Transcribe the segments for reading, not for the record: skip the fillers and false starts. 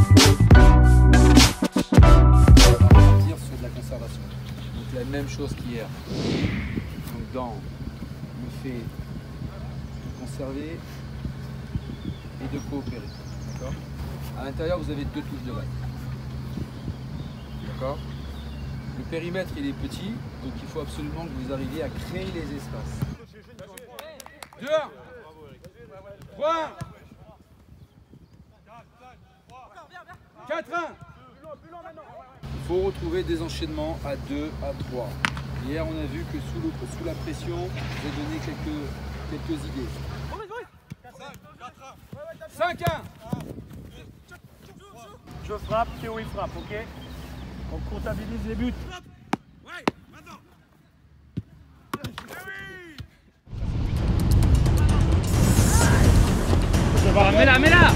Sur de la conservation. Donc la même chose qu'hier. Donc dans le fait de conserver et de coopérer. D'accord ? À l'intérieur, vous avez deux touches de balle. D'accord ? Le périmètre il est petit, donc il faut absolument que vous arriviez à créer les espaces. 2, 3, 4, 1. Il faut retrouver des enchaînements à 2, à 3. Hier, on a vu que sous la pression, j'ai donné quelques idées. 5, 1. Je frappe, Théo il frappe, ok? On comptabilise les buts. Mets-la!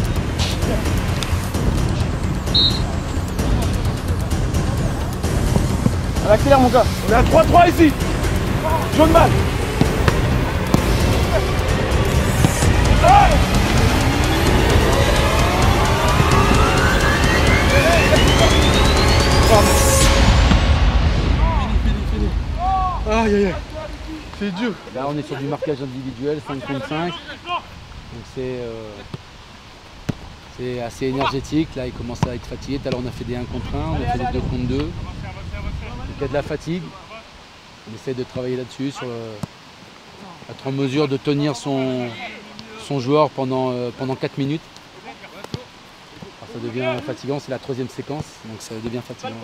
À la claire mon gars, on est à 3-3 ici. Jaune balle. Aïe aïe aïe, c'est dur. Là on est sur du marquage individuel 5 contre 5. Donc c'est assez énergétique. Là il commence à être fatigué. Tout à l'heure on a fait des 1 contre 1, on a fait des 2 contre 2. Donc il y a de la fatigue. On essaie de travailler là-dessus, être en mesure de tenir son joueur pendant 4 minutes. Alors, ça devient fatigant, c'est la 3e séquence, donc ça devient fatigant.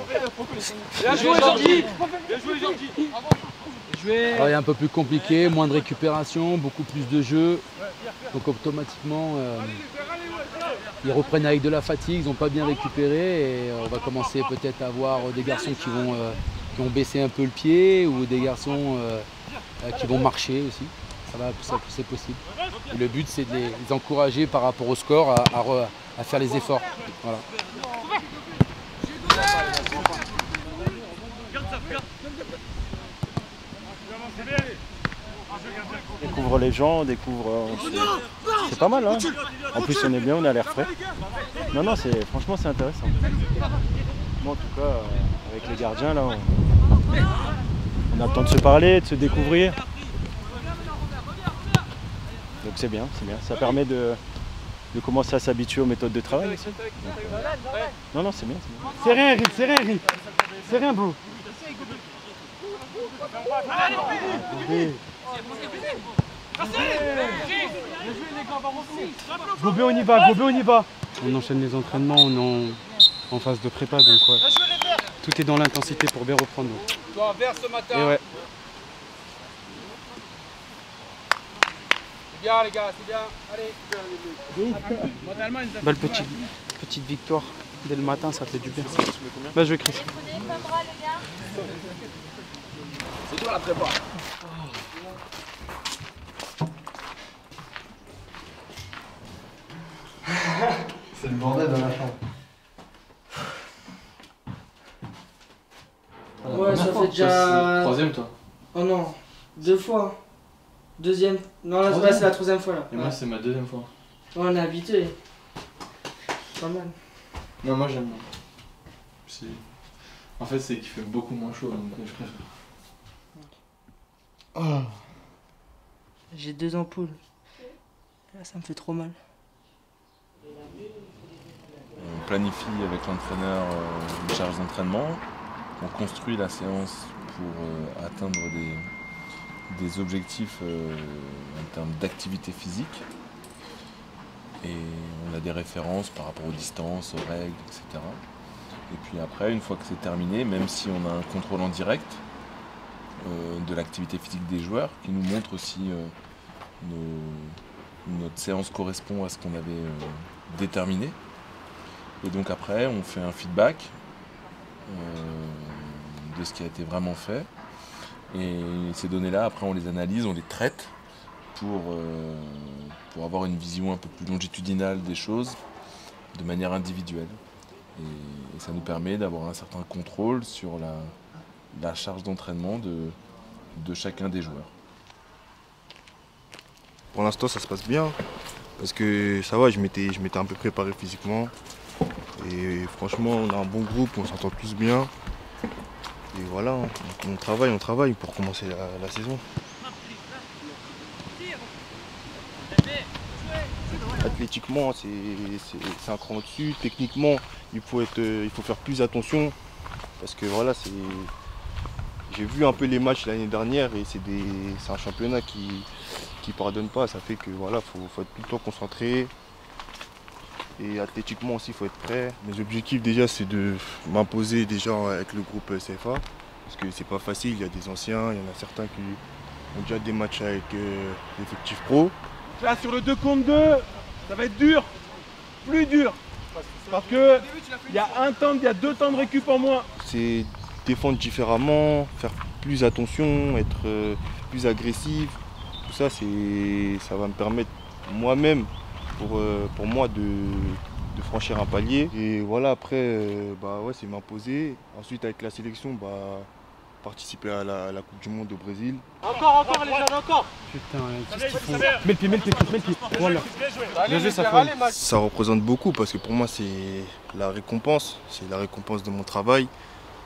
Bien joué Jordi. Bien joué Jordi. Alors, il est un peu plus compliqué, moins de récupération, beaucoup plus de jeu. Donc automatiquement, ils reprennent avec de la fatigue, ils n'ont pas bien récupéré et on va commencer peut-être à avoir des garçons qui vont baisser un peu le pied ou des garçons qui vont marcher aussi. C'est possible. Et le but c'est de les encourager par rapport au score à faire les efforts. Voilà. On découvre les gens, on découvre... C'est pas mal hein. En plus on est bien, on a l'air frais. Non, franchement c'est intéressant. Moi en tout cas, avec les gardiens là, on a le temps de se parler, de se découvrir. Donc c'est bien. Ça permet de commencer à s'habituer aux méthodes de travail aussi. Donc, non, c'est bien. C'est rien, Rick. C'est rien, bro. Gobé, on y va. On enchaîne les entraînements, on est en phase de prépa, donc ouais. Tout est dans l'intensité pour bien reprendre. Toi, vers ce matin. Et ouais. C'est bien les gars, c'est bien. Allez. Belle petite victoire dès le matin, ça fait du bien. Bah je vais Chris. C'est dur la prépa. C'est le bordel dans la chambre. Ouais, ça fait déjà... Troisième toi. Oh non, 2 fois. Deuxième. Non, là c'est la 3e fois là. Et moi c'est ma 2e fois. Ouais, on est habitué. Pas mal. Non, moi j'aime bien. En fait c'est qu'il fait beaucoup moins chaud donc je préfère. Oh. J'ai 2 ampoules. Là ça me fait trop mal. On planifie avec l'entraîneur une charge d'entraînement. On construit la séance pour atteindre des objectifs en termes d'activité physique. Et on a des références par rapport aux distances, aux règles, etc. Et puis après, une fois que c'est terminé, même si on a un contrôle en direct de l'activité physique des joueurs, qui nous montre aussi notre séance correspond à ce qu'on avait déterminé. Et donc après, on fait un feedback de ce qui a été vraiment fait. Et ces données-là, après, on les analyse, on les traite pour avoir une vision un peu plus longitudinale des choses de manière individuelle. Et ça nous permet d'avoir un certain contrôle sur la charge d'entraînement de chacun des joueurs. Pour l'instant, ça se passe bien, parce que ça va, je m'étais un peu préparé physiquement. Et franchement, on a un bon groupe, on s'entend tous bien. Et voilà, on travaille pour commencer la saison. Athlétiquement, c'est un cran au-dessus. Techniquement, il faut faire plus attention. Parce que voilà, j'ai vu un peu les matchs l'année dernière et c'est un championnat qui pardonne pas. Ça fait que voilà, faut être tout le temps concentré. Et athlétiquement aussi, il faut être prêt. Mes objectifs déjà, c'est de m'imposer déjà avec le groupe CFA. Parce que c'est pas facile, il y a des anciens, il y en a certains qui ont déjà des matchs avec l'effectif pro. Là sur le 2 contre 2, ça va être dur, plus dur. Parce que il y a 2 temps de récup en moins. C'est défendre différemment, faire plus attention, être plus agressif. Tout ça, ça va me permettre moi-même, pour moi, de franchir un palier. Et voilà, après, ouais, c'est m'imposer. Ensuite, avec la sélection, participer à la Coupe du Monde au Brésil. Encore les jeunes, encore. Putain, qu'est-ce qu'ils font? Mets le pied. Voilà. Bien joué, ça. Ça représente beaucoup parce que pour moi, c'est la récompense. C'est la récompense de mon travail.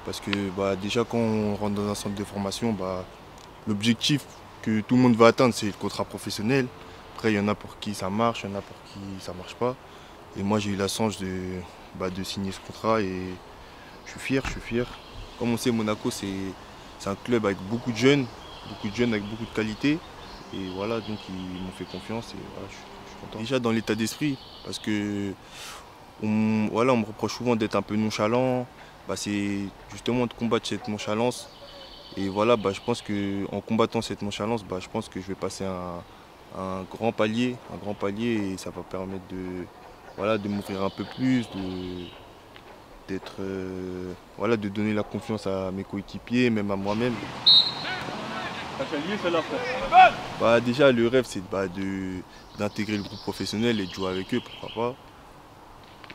Parce que déjà, quand on rentre dans un centre de formation, l'objectif que tout le monde va atteindre, c'est le contrat professionnel. Après, il y en a pour qui ça marche, il y en a pour qui ça marche pas. Et moi, j'ai eu la chance de signer ce contrat et je suis fier. Comme on sait, Monaco, c'est un club avec beaucoup de jeunes avec beaucoup de qualité. Et voilà, donc ils m'ont fait confiance et voilà, je suis content. Déjà dans l'état d'esprit, parce que on me reproche souvent d'être un peu nonchalant. C'est justement de combattre cette nonchalance. Et voilà, je pense qu'en combattant cette nonchalance, je pense que je vais passer un grand palier et ça va permettre de m'ouvrir un peu plus, de donner la confiance à mes coéquipiers, même à moi-même. Déjà le rêve c'est d'intégrer le groupe professionnel et de jouer avec eux, pourquoi pas.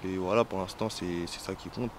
Et voilà, pour l'instant c'est ça qui compte.